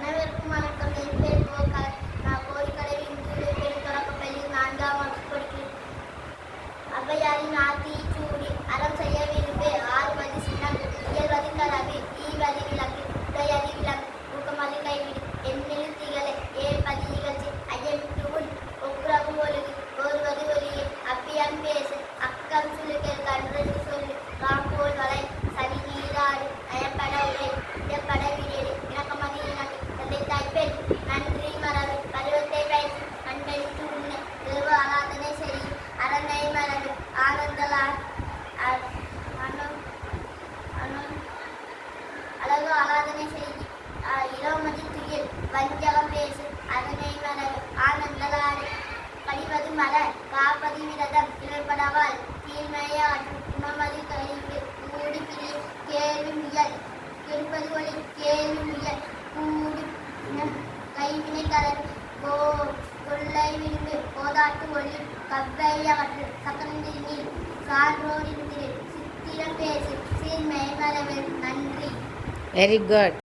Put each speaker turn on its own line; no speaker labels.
அனைவருக்கும் வணக்கம். என் பேர் நான் கோரிக்கடை இந்து பெண் தொடக்கப்பள்ளியில் 4ஆம் வகுப்பு படிக்கிறேன். ஔவையாரின் ஆத்திச்சூடி அறம் செய்ய விரும்பு ஆறுவது சினம் இயல்வது கலகு ஈவது விலங்கு உடையது விலங்கு ஊக்கமது கைவிடு எண்ணில் திகழை ஏற்பது நிகழ்ச்சி ஐயமிட்டு உள் ஒப்புரவு ஒழுகு ஒருவது ஒலியே அப்பியம் பேசு அக்கம் சுழுக்கல் கன்றது சொல்லு ராம்போல் வளை சரி நீராடு நயப்பட உரை இடப்பட விடேடு இணக்கமதி இணக்கு தந்தை தாய்ப்பெண் நன்றி மரபு பருவத்தை பேசி அன்பளித்து உண்மை இரவு ஆராதனை செய்யும் அரணை மரபு ஆனந்தலால் அழகு ஆராதனை செய்தி இளமதி துயில் வஞ்சகம் பேசு அதனை மரபு ஆனந்தலாடு கழிவது மலர் காப்பதி விரதம் இழப்படவால் தீர்மையாற்று உணமதி கழிவு கூடி பிரி கேள்வி முயல் இருப்பது ஒளி கேள்வி முயல் கூடி கைவினை கலர் கொள்ளை விரும்பு போதாட்டு ஒளி கவ்வை அகற்று சக்கரந்தி நீர் சான்றோரின் திரு சித்திரம் பேசு சீர்மை மரபு நன்றி.
Very good.